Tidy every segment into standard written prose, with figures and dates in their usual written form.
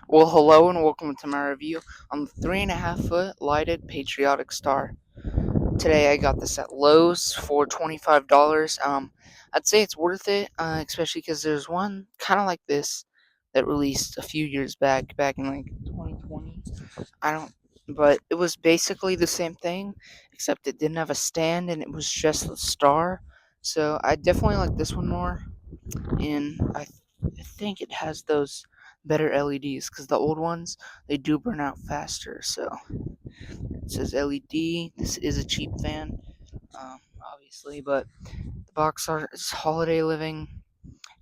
Well, hello and welcome to my review on the 3.5-foot lighted Patriotic Star. Today I got this at Lowe's for $25. I'd say it's worth it, especially because there's one kind of like this that released a few years back in like 2020. But it was basically the same thing, except it didn't have a stand and it was just the star. So I definitely like this one more, and I think it has those better LEDs because the old ones they do burn out faster. So it says LED. This is a cheap fan, obviously, but the box art is holiday living.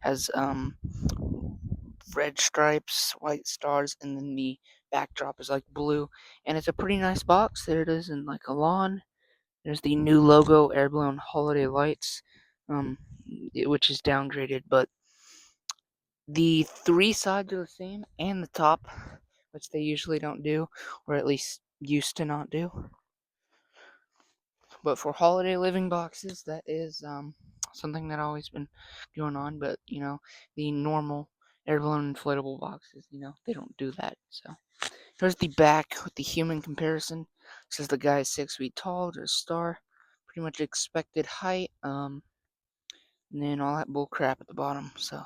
Has red stripes, white stars, and then the backdrop is like blue, and it's a pretty nice box. There it is in like a lawn. There's the new logo, air blown holiday lights, um, which is downgraded, but the three sides are the same, and the top, which they usually don't do, or at least used to not do. But for holiday living boxes, that is something that always been going on. But the normal air balloon inflatable boxes, they don't do that. So here's the back with the human comparison. It says the guy is 6 feet tall. There's a star, pretty much expected height. And then all that bull crap at the bottom. So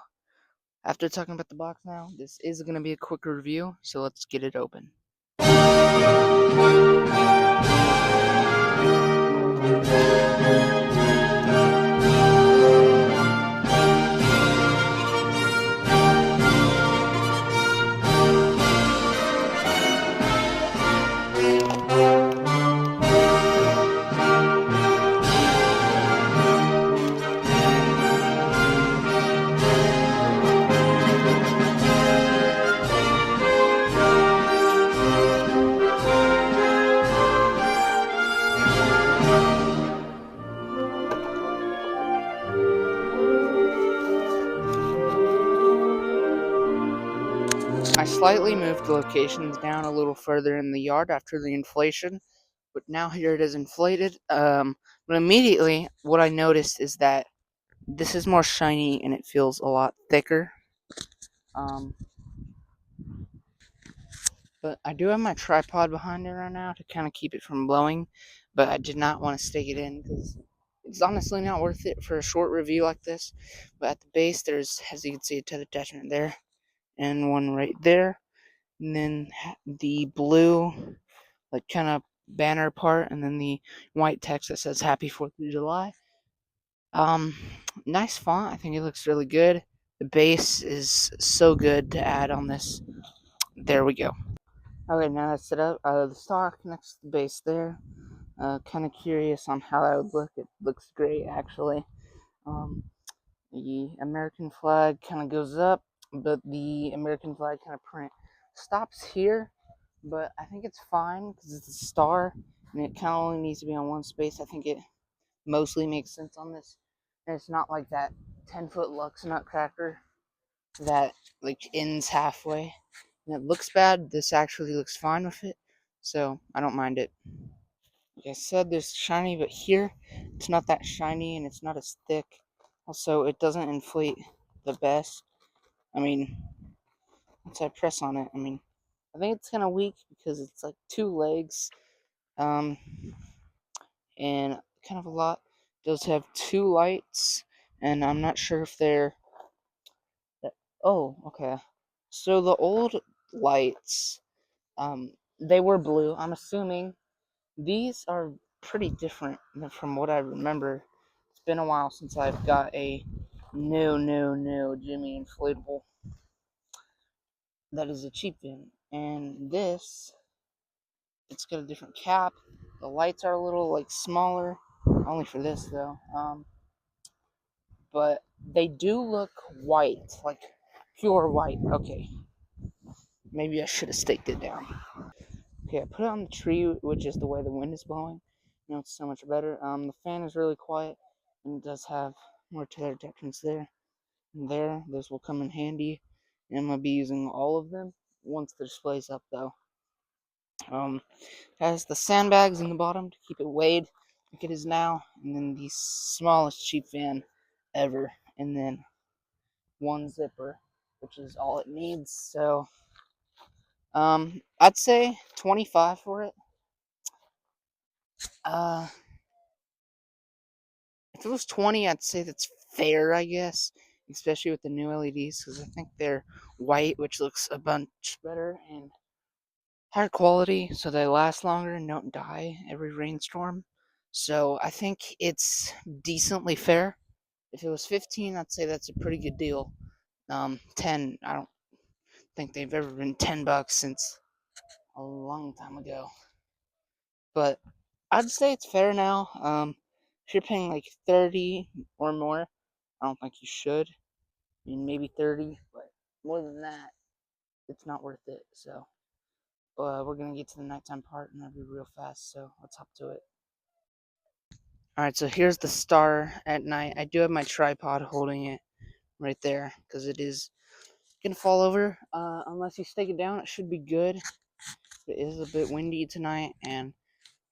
after talking about the box now, this is going to be a quick review, so let's get it open. I slightly moved the locations down a little further in the yard after the inflation, but now here it is inflated. But immediately, what I noticed is that this is more shiny and it feels a lot thicker. Um, but I do have my tripod behind it right now to kind of keep it from blowing, but I did not want to stick it in because it's honestly not worth it for a short review like this. But at the base, there's, as you can see, a tether attachment there and one right there. And then the blue, like, kind of banner part, and then the white text that says Happy 4th of July. Um, Nice font. I think it looks really good. The base is so good to add on this. There we go. Okay, now that's set up. The star connects to the base there. Kind of curious on how that would look. It looks great, actually. Um, the American flag kind of goes up, but the American flag kind of print stops here. But I think it's fine because it's a star and it kind of only needs to be on one space. I think it mostly makes sense on this. And it's not like that 10-foot Lux Nutcracker that like ends halfway. And it looks bad. This actually looks fine with it. So I don't mind it. Like I said, there's shiny, but here it's not that shiny and it's not as thick. Also, it doesn't inflate the best. I mean, once I press on it, I think it's kind of weak because it's like two legs, um, and kind of a lot. It does have two lights, and I'm not sure if they're. Oh, okay. So the old lights, they were blue. I'm assuming these are pretty different from what I remember. It's been a while since I've got a new Jimmy inflatable that is a cheap bin. And this, it's got a different cap. The lights are a little like smaller, only for this though. But they do look white, like pure white. Okay, maybe I should have staked it down. Okay, I put it on the tree, which is the way the wind is blowing. It's so much better. The fan is really quiet, and it does have more tether attachments there. And there, those will come in handy. And I'm gonna be using all of them once the display's up, though. Has the sandbags in the bottom to keep it weighed like it is now, and then the smallest cheap fan ever, and then one zipper, which is all it needs. So I'd say 25 for it. Uh, if it was 20, I'd say that's fair, I guess, especially with the new LEDs, because I think they're white, which looks a bunch better and higher quality, so they last longer and don't die every rainstorm. So I think it's decently fair. If it was 15, I'd say that's a pretty good deal. 10, I don't think they've ever been $10 since a long time ago. But I'd say it's fair now. If you're paying like 30 or more, I don't think you should. I mean, maybe 30, but more than that, it's not worth it. So, we're gonna get to the nighttime part, and that'll be real fast. So let's hop to it. All right, so here's the star at night. I do have my tripod holding it right there because it is gonna fall over. Unless you stake it down, it should be good. It is a bit windy tonight, and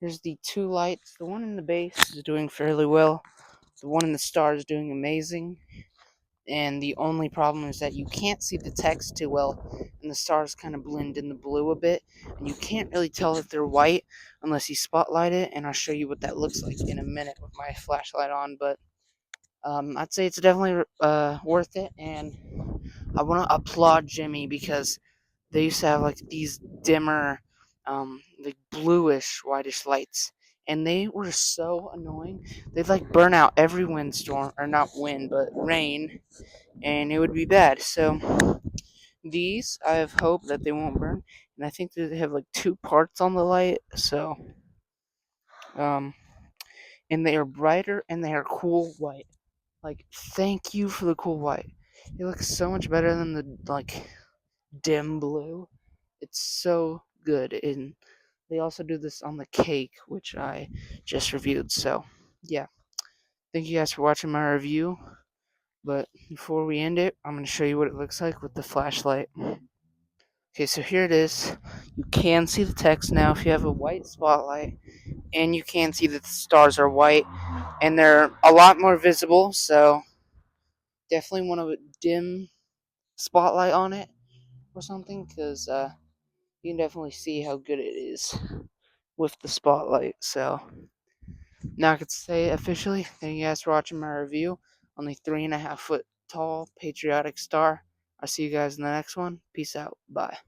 here's the two lights. The one in the base is doing fairly well. The one in the star is doing amazing. And the only problem is that you can't see the text too well, and the stars kind of blend in the blue a bit, and you can't really tell that they're white unless you spotlight it, and I'll show you what that looks like in a minute with my flashlight on. But I'd say it's definitely worth it, and I want to applaud Jimmy because they used to have like these dimmer, like bluish, whitish lights, and they were so annoying. They'd like burn out every windstorm, or not wind, but rain, and it would be bad. So these, I have hope that they won't burn, and I think that they have like two parts on the light. So, um, and they are brighter and they are cool white. Like, thank you for the cool white. It looks so much better than the like dim blue. It's so good, and they also do this on the cake, which I just reviewed. So, yeah, thank you guys for watching my review. But before we end it, I'm going to show you what it looks like with the flashlight. Okay, so here it is. You can see the text now if you have a white spotlight, and you can see that the stars are white, and they're a lot more visible, so definitely want a dim spotlight on it or something, because you can definitely see how good it is with the spotlight. So now I can say officially, thank you guys for watching my review on the 3.5 foot tall Patriotic star. I'll see you guys in the next one. Peace out. Bye.